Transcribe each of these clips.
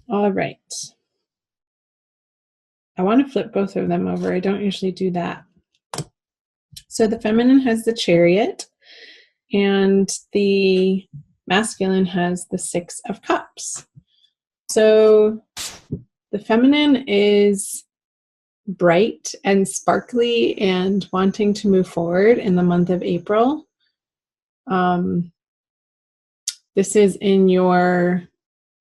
All right. I want to flip both of them over. I don't usually do that. So the feminine has the Chariot, and the masculine has the Six of Cups. So the feminine is bright and sparkly and wanting to move forward in the month of April. This is in your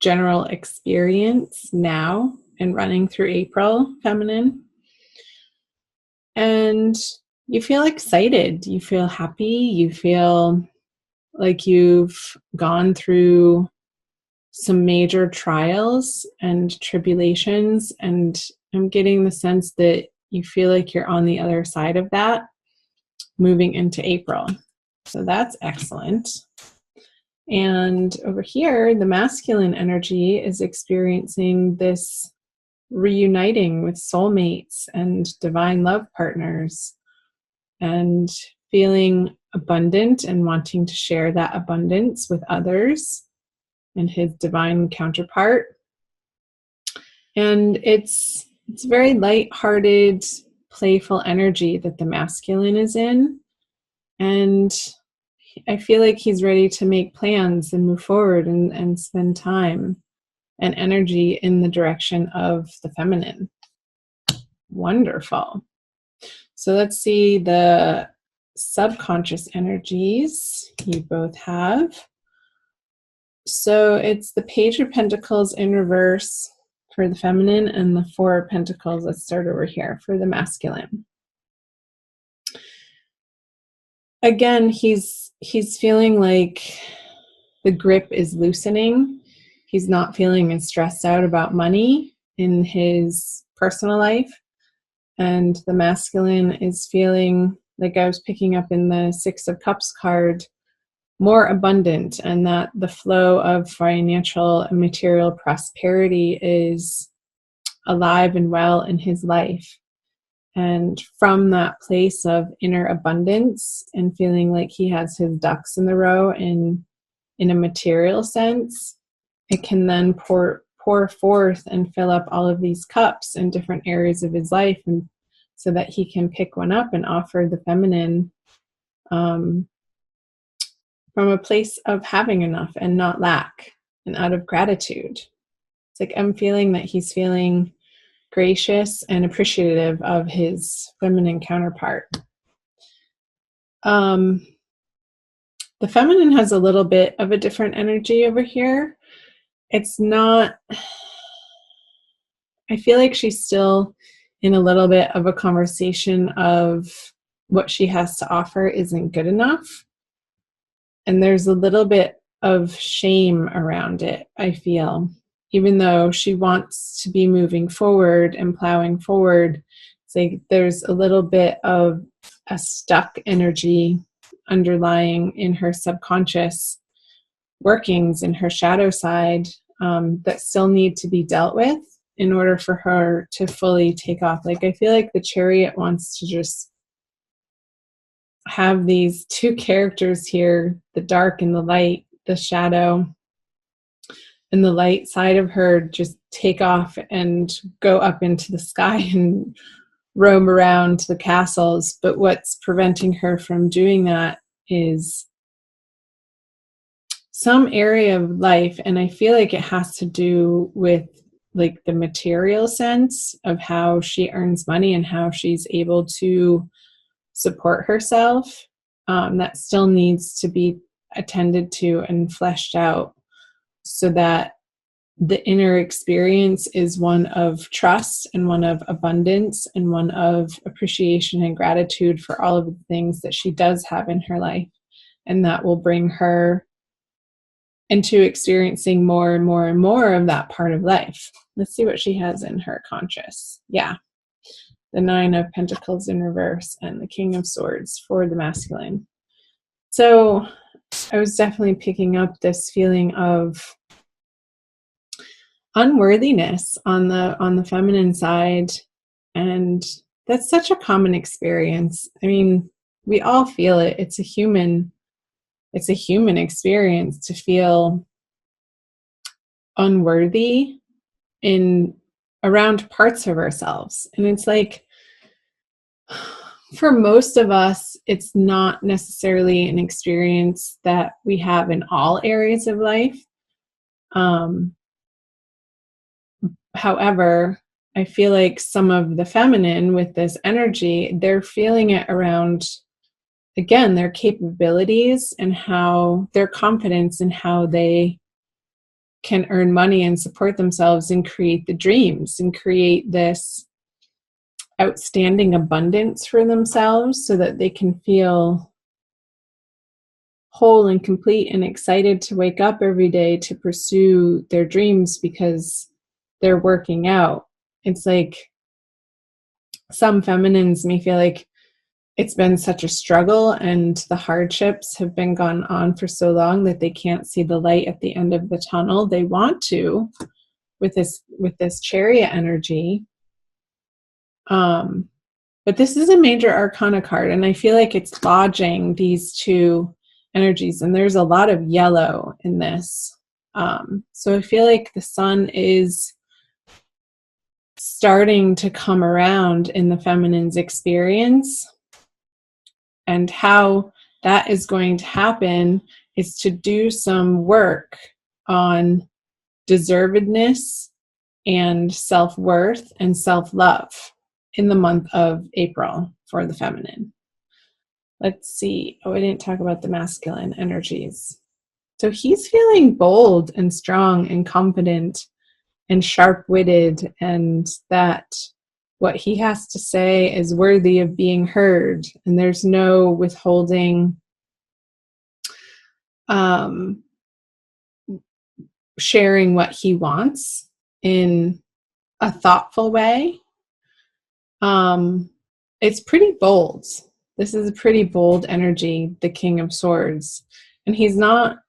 general experience now and running through April, feminine. And you feel excited, you feel happy, you feel like you've gone through some major trials and tribulations, and I'm getting the sense that you feel like you're on the other side of that moving into April. So that's excellent. And over here, the masculine energy is experiencing this reuniting with soulmates and divine love partners and feeling abundant and wanting to share that abundance with others and his divine counterpart. And it's very light-hearted, playful energy that the masculine is in. And I feel like he's ready to make plans and move forward and spend time and energy in the direction of the feminine. Wonderful. So let's see the subconscious energies you both have. So it's the Page of Pentacles in reverse for the feminine and the Four of Pentacles. Let's start over here for the masculine. Again, he's feeling like the grip is loosening. He's not feeling as stressed out about money in his personal life. And the masculine is feeling, like I was picking up in the Six of Cups card, more abundant, and that the flow of financial and material prosperity is alive and well in his life. And from that place of inner abundance and feeling like he has his ducks in the row in a material sense, it can then pour forth and fill up all of these cups in different areas of his life, and so that he can pick one up and offer the feminine from a place of having enough and not lack and out of gratitude. It's like I'm feeling that he's feeling gracious and appreciative of his feminine counterpart. The feminine has a little bit of a different energy over here. It's not, I feel like she's still in a little bit of a conversation of what she has to offer isn't good enough. And there's a little bit of shame around it, I feel. Even though she wants to be moving forward and plowing forward, it's like there's a little bit of a stuck energy underlying in her subconscious workings, in her shadow side, that still need to be dealt with in order for her to fully take off. Like I feel like the Chariot wants to just have these two characters here, the dark and the light, the shadow and the light side of her, just take off and go up into the sky and roam around the castles. But what's preventing her from doing that is some area of life, and I feel like it has to do with like the material sense of how she earns money and how she's able to support herself, that still needs to be attended to and fleshed out, so that the inner experience is one of trust and one of abundance and one of appreciation and gratitude for all of the things that she does have in her life. And that will bring her into experiencing more and more and more of that part of life. Let's see what she has in her conscious. Yeah. The Nine of Pentacles in reverse and the King of Swords for the masculine. So I was definitely picking up this feeling of unworthiness on the feminine side, and that's such a common experience. I mean, we all feel it. It's a human experience to feel unworthy in around parts of ourselves. And it's like, for most of us, it's not necessarily an experience that we have in all areas of life. However, I feel like some of the feminine with this energy, they're feeling it around, again, their capabilities and how their confidence and how they can earn money and support themselves and create the dreams and create this outstanding abundance for themselves so that they can feel whole and complete and excited to wake up every day to pursue their dreams because they're working out. It's like some feminines may feel like it's been such a struggle and the hardships have been gone on for so long that they can't see the light at the end of the tunnel. They want to with this chariot energy. But this is a major arcana card, and I feel like it's lodging these two energies, and there's a lot of yellow in this. So I feel like the sun is starting to come around in the feminine's experience, and how that is going to happen is to do some work on deservedness and self-worth and self-love in the month of April for the feminine. Let's see. Oh, I didn't talk about the masculine energies. So he's feeling bold and strong and confident and sharp-witted, and that what he has to say is worthy of being heard, and there's no withholding, sharing what he wants in a thoughtful way. It's pretty bold. This is a pretty bold energy, the King of Swords, and he's not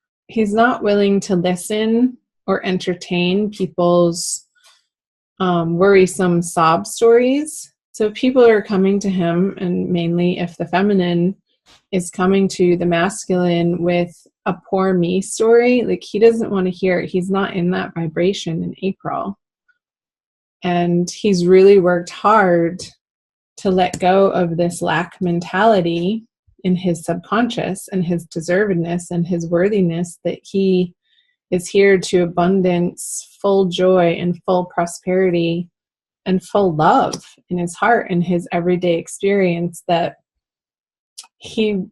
willing to listen or entertain people's worrisome sob stories. So people are coming to him, and mainly if the feminine is coming to the masculine with a poor me story, like he doesn't want to hear it. He's not in that vibration in April. And he's really worked hard to let go of this lack mentality in his subconscious and his deservedness and his worthiness, that he is here to abundance, full joy and full prosperity and full love in his heart and his everyday experience, that he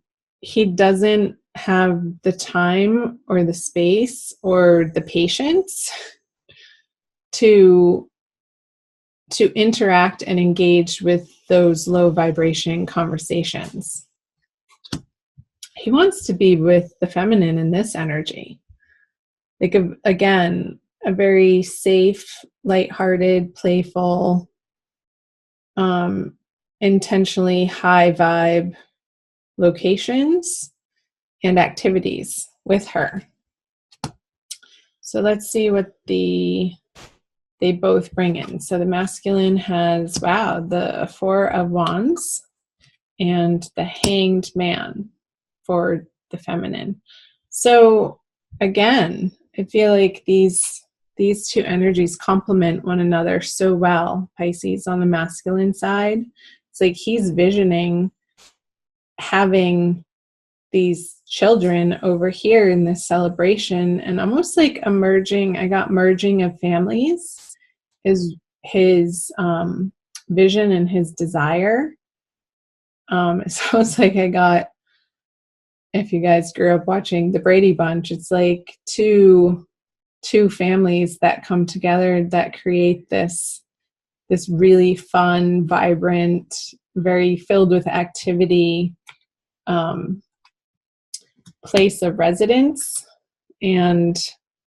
doesn't have the time or the space or the patience to interact and engage with those low vibration conversations. He wants to be with the feminine in this energy. Like, again, a very safe, lighthearted, playful, intentionally high vibe locations and activities with her. So let's see what they both bring in. So the masculine has, wow, the Four of Wands and the Hanged Man for the feminine. So again, I feel like these two energies complement one another so well. Pisces on the masculine side, it's like he's visioning having these children over here in this celebration, and almost like merging of families is his vision and his desire. It's almost like if you guys grew up watching the Brady Bunch, it's like two families that come together that create this really fun, vibrant, very filled with activity place of residence. And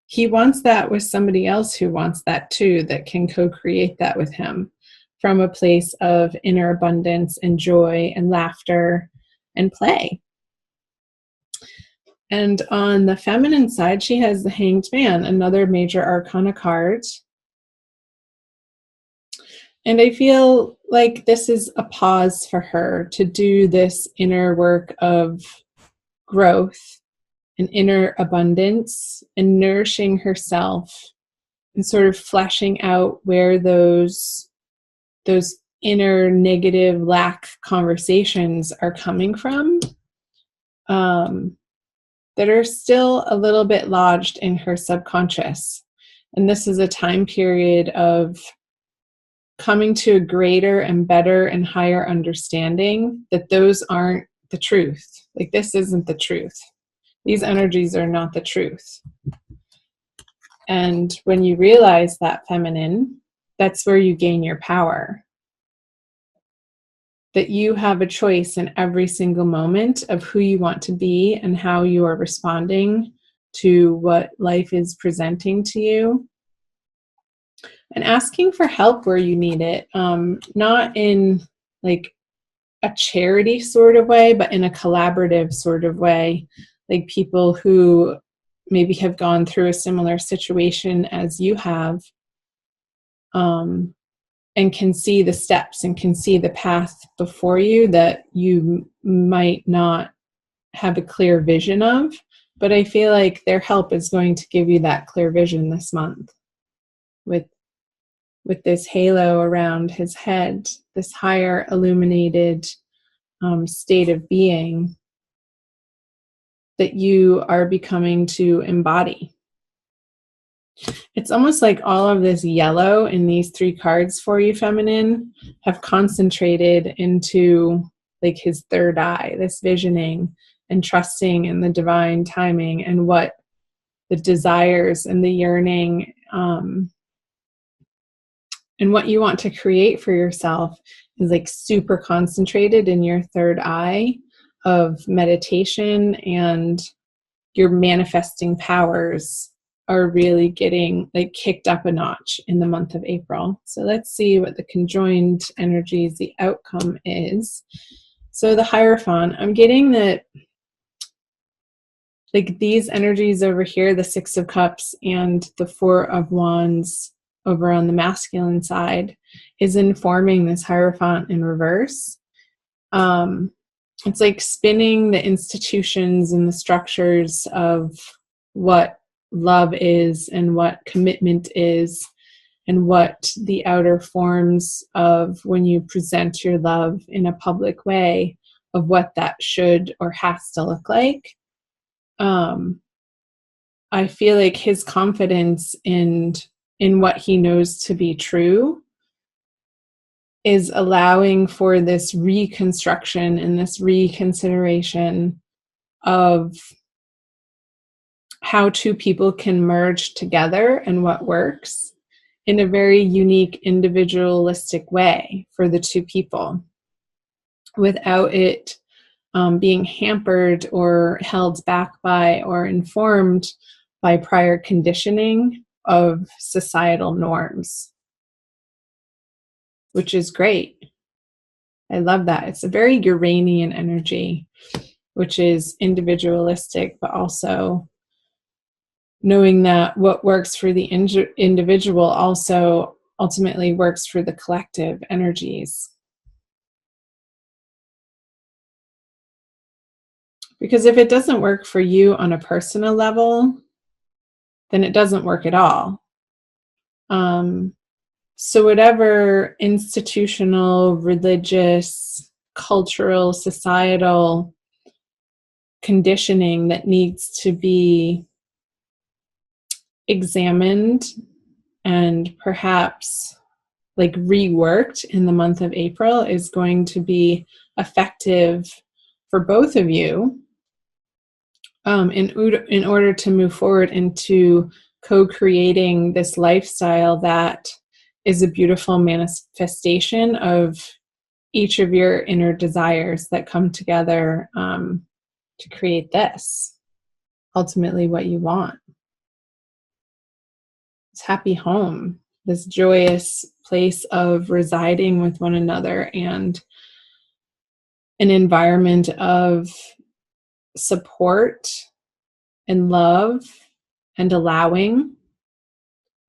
he wants that with somebody else who wants that too, that can co-create that with him from a place of inner abundance and joy and laughter and play. And on the feminine side, she has the Hanged Man, another major arcana card. And I feel like this is a pause for her to do this inner work of growth and inner abundance and nourishing herself and sort of fleshing out where those inner negative lack conversations are coming from, that are still a little bit lodged in her subconscious. And this is a time period of coming to a greater and better and higher understanding that those aren't the truth. Like, this isn't the truth. These energies are not the truth. And when you realize that, feminine, that's where you gain your power. That you have a choice in every single moment of who you want to be and how you are responding to what life is presenting to you. And asking for help where you need it, not in like a charity sort of way, but in a collaborative sort of way, like people who maybe have gone through a similar situation as you have, and can see the steps and can see the path before you that you might not have a clear vision of. But I feel like their help is going to give you that clear vision this month with this halo around his head, this higher illuminated state of being that you are becoming to embody. It's almost like all of this yellow in these 3 cards for you, feminine, have concentrated into like his third eye, this visioning and trusting in the divine timing and what the desires and the yearning and what you want to create for yourself is like super concentrated in your third eye of meditation, and your manifesting powers are really getting like kicked up a notch in the month of April. So let's see what the conjoined energies, the outcome is. So the Hierophant, I'm getting that like these energies over here, the 6 of Cups and the 4 of Wands over on the masculine side, is informing this Hierophant in reverse. It's like spinning the institutions and the structures of what love is and what commitment is and what the outer forms of when you present your love in a public way of what that should or has to look like. I feel like his confidence in what he knows to be true is allowing for this reconstruction and this reconsideration of how 2 people can merge together and what works in a very unique, individualistic way for the 2 people without it being hampered or held back by or informed by prior conditioning of societal norms, which is great. I love that. It's a very Uranian energy, which is individualistic, but also knowing that what works for the individual also ultimately works for the collective energies. Because if it doesn't work for you on a personal level, then it doesn't work at all. So whatever institutional, religious, cultural, societal conditioning that needs to be examined and perhaps like reworked in the month of April is going to be effective for both of you in order to move forward into co-creating this lifestyle that is a beautiful manifestation of each of your inner desires that come together to create this, ultimately what you want. This happy home, this joyous place of residing with one another and an environment of support and love and allowing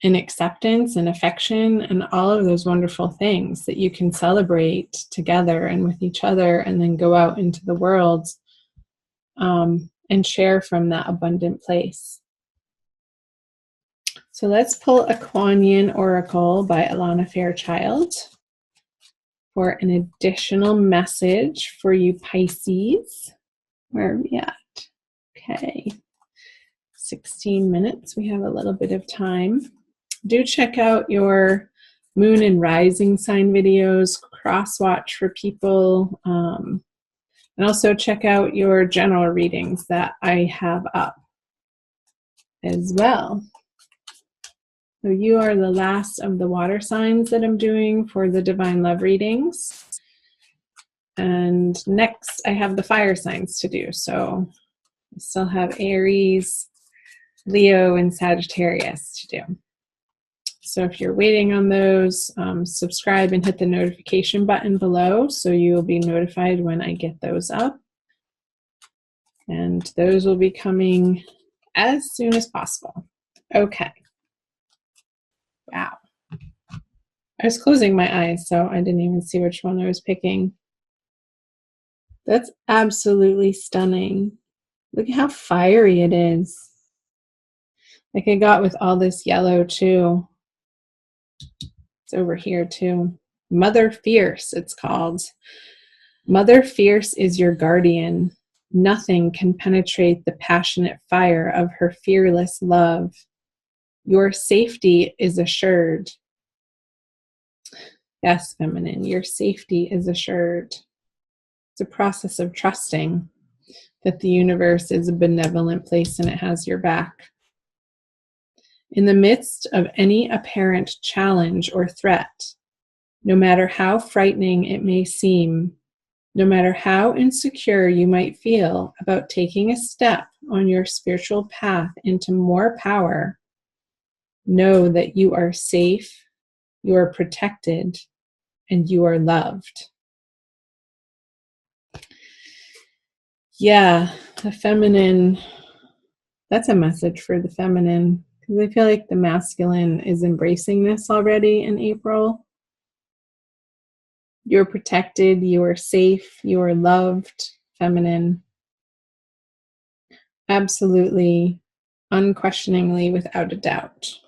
and acceptance and affection and all of those wonderful things that you can celebrate together and with each other, and then go out into the world and share from that abundant place. So let's pull a Kuan Yin Oracle by Alana Fairchild for an additional message for you Pisces. Where are we at? Okay, 16 minutes. We have a little bit of time. Do check out your moon and rising sign videos, cross watch for people, and also check out your general readings that I have up as well. So you are the last of the water signs that I'm doing for the divine love readings. And next I have the fire signs to do. So I still have Aries, Leo, and Sagittarius to do. So if you're waiting on those, subscribe and hit the notification button below so you'll be notified when I get those up. And those will be coming as soon as possible. Okay. Wow. I was closing my eyes, so I didn't even see which one I was picking. That's absolutely stunning. Look at how fiery it is. Like I got with all this yellow too. It's over here too. Mother Fierce, it's called. Mother Fierce is your guardian. Nothing can penetrate the passionate fire of her fearless love. Your safety is assured. Yes, feminine, your safety is assured. It's a process of trusting that the universe is a benevolent place and it has your back. In the midst of any apparent challenge or threat, no matter how frightening it may seem, no matter how insecure you might feel about taking a step on your spiritual path into more power, know that you are safe, you are protected, and you are loved. Yeah, the feminine, that's a message for the feminine, because I feel like the masculine is embracing this already in April. You're protected, you are safe, you are loved, feminine. Absolutely, unquestioningly, without a doubt.